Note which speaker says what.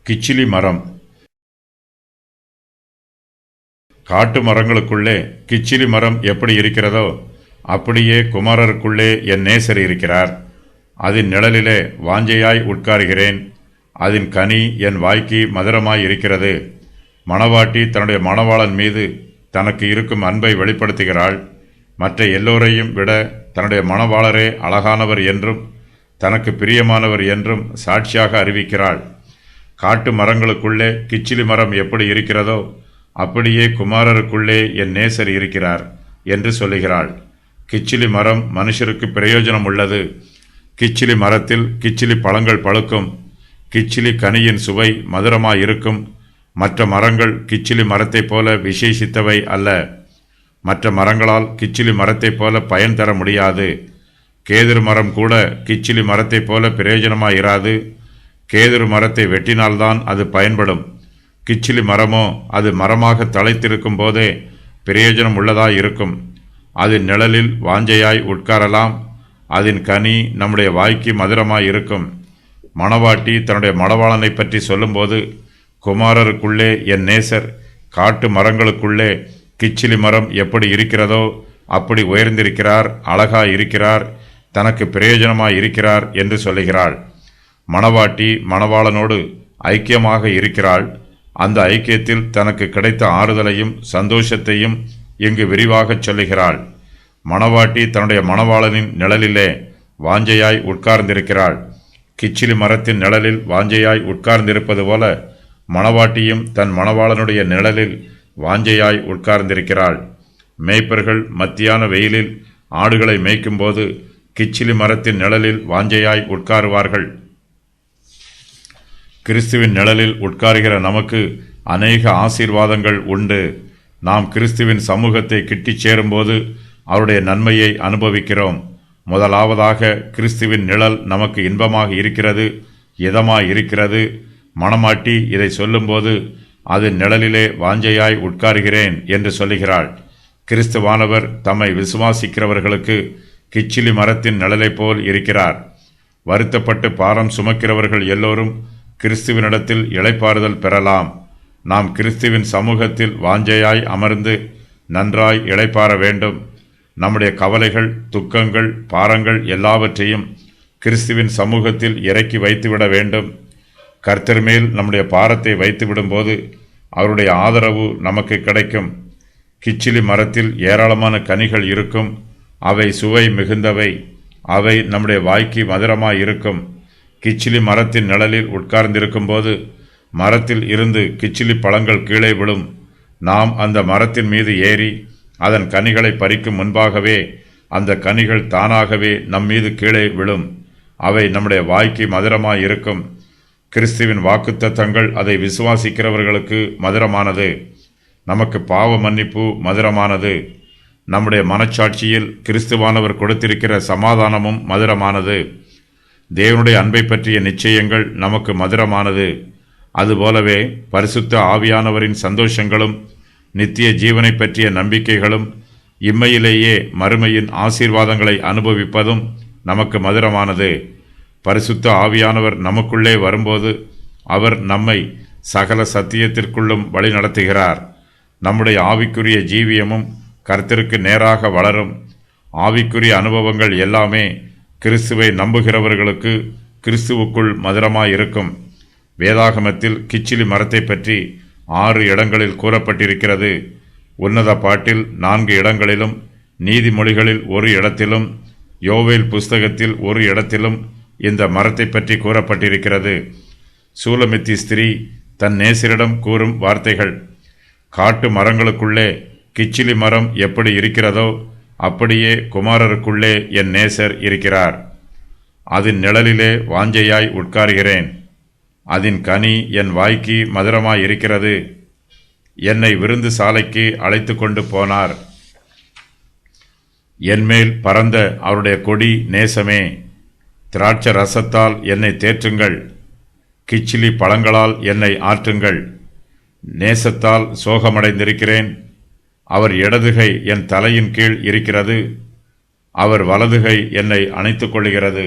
Speaker 1: கிச்சிலி மரம். காட்டு மரங்களுக்குள்ளே கிச்சிலி மரம் எப்படி இருக்கிறதோ அப்படியே குமாரருக்குள்ளே என் நேசர் இருக்கிறார். அதன் நிழலிலே வாஞ்சையாய் உட்காருகிறேன். அதன் கனி என் வாய்க்கு மதுரமாய் இருக்கிறது. மணவாட்டி தன்னுடைய மணவாளன் மீது தனக்கு இருக்கும் அன்பை வெளிப்படுத்துகிறாள். மற்ற எல்லோரையும் விட தன்னுடைய மணவாளரே அழகானவர் என்றும் தனக்கு பிரியமானவர் என்றும் சாட்சியாக அறிவிக்கிறாள். காட்டு மரங்களுக்குள்ளே கிச்சிலி மரம் எப்படி இருக்கிறதோ அப்படியே குமாரருக்குள்ளே என் நேசர் இருக்கிறார் என்று சொல்லுகிறாள். கிச்சிலி மரம் மனுஷருக்கு பிரயோஜனம் உள்ளது. கிச்சிலி மரத்தில் கிச்சிலி பழங்கள் பழுக்கும். கிச்சிலி கனியின் சுவை மதுரமாயிருக்கும். மற்ற மரங்கள் கிச்சிலி மரத்தைப் போல விசேஷித்தவை அல்ல. மற்ற மரங்களால் கிச்சிலி மரத்தைப் போல பயன் தர முடியாது. கேதுரு மரம் கூட கிச்சிலி மரத்தைப் போல பிரயோஜனமாயிராது. கேதுரு மரத்தை வெட்டினால்தான் அது பயன்படும். கிச்சிலி மரமோ அது மரமாக தழைத்திருக்கும் போதே பிரயோஜனம் உள்ளதாயிருக்கும். அதன் நிழலில் வாஞ்சையாய் உட்காரலாம். அதன் கனி நம்முடைய வாய்க்கு மதுரமாயிருக்கும். மணவாட்டி தன்னுடைய மணவாளனை பற்றி சொல்லும்போது, குமாரருக்குள்ளே என் நேசர், காட்டு மரங்களுக்குள்ளே கிச்சிலி மரம் எப்படி இருக்கிறதோ அப்படி உயர்ந்திருக்கிறார், அழகாய் இருக்கிறார், தனக்கு பிரயோஜனமாய் இருக்கிறார் என்று சொல்லுகிறாள். மணவாட்டி மணவாளனோடு ஐக்கியமாக இருக்கிறாள். அந்த ஐக்கியத்தில் தனக்கு கிடைத்த ஆறுதலையும் சந்தோஷத்தையும் இங்கு விரிவாகச் சொல்லுகிறாள். மணவாட்டி தன்னுடைய மணவாளனின் நிழலிலே வாஞ்சையாய் உட்கார்ந்திருக்கிறாள். கிச்சிலி மரத்தின் நிழலில் வாஞ்சையாய் உட்கார்ந்திருப்பது போல மணவாட்டியும் தன் மணவாளனுடைய நிழலில் வாஞ்சையாய் உட்கார்ந்திருக்கிறாள். மேய்ப்பர்கள் மத்தியான வெயிலில் ஆடுகளை மேய்க்கும்போது கிச்சிலி மரத்தின் நிழலில் வாஞ்சையாய் உட்காருவார்கள். கிறிஸ்துவின் நிழலில் உட்காருகிற நமக்கு அநேக ஆசீர்வாதங்கள் உண்டு. நாம் கிறிஸ்துவின் சமூகத்தை கிட்டிச் சேரும்போது அவருடைய நன்மையை அனுபவிக்கிறோம். முதலாவதாக கிறிஸ்துவின் நிழல் நமக்கு இன்பமாக இருக்கிறது, இதமாய் இருக்கிறது. மணமாட்டி இதை சொல்லும்போது அது நிழலிலே வாஞ்சையாய் உட்காருகிறேன் என்று சொல்லுகிறாள். கிறிஸ்துவானவர் தம்மை விசுவாசிக்கிறவர்களுக்கு கிச்சிலி மரத்தின் நிழலைப் போல் இருக்கிறார். வருத்தப்பட்டு பாரம் சுமக்கிறவர்கள் எல்லோரும் கிறிஸ்துவனிடத்தில் இளைப்பாறுதல் பெறலாம். நாம் கிறிஸ்துவின் சமூகத்தில் வாஞ்சையாய் அமர்ந்து நன்றாய் இளைப்பாற வேண்டும். நம்முடைய கவலைகள், துக்கங்கள், பாரங்கள் எல்லாவற்றையும் கிறிஸ்துவின் சமூகத்தில் இறக்கி வைத்துவிட வேண்டும். கர்த்தர் மேல் நம்முடைய பாரத்தை வைத்து விடும்போது அவருடைய ஆதரவு நமக்கு கிடைக்கும். கிச்சிலி மரத்தில் ஏராளமான கனிகள் இருக்கும். அவை சுவை மிகுந்தவை. அவை நம்முடைய வாய்க்கு மதுரமாய் இருக்கும். கிச்சிலி மரத்தின் நிழலில் உட்கார்ந்திருக்கும் போது மரத்தில் இருந்து கிச்சிலி பழங்கள் கீழே விழும். நாம் அந்த மரத்தின் மீது ஏறி அதன் கனிகளை பறிக்கும் முன்பாகவே அந்த கனிகள் தானாகவே நம் மீது கீழே விழும். அவை நம்முடைய வாய்க்கு மதுரமாய் இருக்கும். கிறிஸ்துவின் வாக்குத்தத்தங்கள் அதை விசுவாசிக்கிறவர்களுக்கு மதுரமானது. நமக்கு பாவ மன்னிப்பு மதுரமானது. நம்முடைய மனச்சாட்சியில் கிறிஸ்துவானவர் கொடுத்திருக்கிற சமாதானமும் மதுரமானது. தேவனுடைய அன்பை பற்றிய நிச்சயங்கள் நமக்கு மதுரமானது. அதுபோலவே பரிசுத்த ஆவியானவரின் சந்தோஷங்களும் நித்திய ஜீவனை பற்றிய நம்பிக்கைகளும் இம்மையிலேயே மறுமையின் ஆசீர்வாதங்களை அனுபவிப்பதும் நமக்கு மதுரமானது. பரிசுத்த ஆவியானவர் நமக்குள்ளே வரும்போது அவர் நம்மை சகல சத்தியத்திற்குள்ளும் வழி நடத்துகிறார். நம்முடைய ஆவிக்குரிய ஜீவியமும் கர்த்தருக்கு நேராக வளரும். ஆவிக்குரிய அனுபவங்கள் எல்லாமே கிறிஸ்துவை நம்புகிறவர்களுக்கு கிறிஸ்துவுக்குள் மதுரமாயிருக்கும். வேதாகமத்தில் கிச்சிலி மரத்தை பற்றி 6 இடங்களில் கூறப்பட்டிருக்கிறது. உன்னத பாட்டில் 4 இடங்களிலும், நீதிமொழிகளில் 1 இடத்திலும், யோவேல் புஸ்தகத்தில் 1 இடத்திலும் இந்த மரத்தை பற்றி கூறப்பட்டிருக்கிறது. சூலமித்தி ஸ்திரீ தன் நேசரிடம் கூறும் வார்த்தைகள்: காட்டு மரங்களுக்குள்ளே கிச்சிலி மரம் எப்படி இருக்கிறதோ அப்படியே குமாரருக்குள்ளே என் நேசர் இருக்கிறார். அதன் நிழலிலே வாஞ்சையாய் உட்காருகிறேன். அதன் கனி என் வாய்க்கு மதுரமாய் இருக்கிறது. என்னை விருந்து சாலைக்கு அழைத்து கொண்டு போனார். என்மேல் பறந்த அவருடைய கொடி நேசமே. திராட்சை ரசத்தால் என்னை தேற்றுங்கள். கிச்சிலி பழங்களால் என்னை ஆற்றுங்கள். நேசத்தால் சோகமடைந்திருக்கிறேன். அவர் இடதுகை என் தலையின் கீழ் இருக்கிறது. அவர் வலதுகை என்னை அணைத்துக் கொள்கிறது.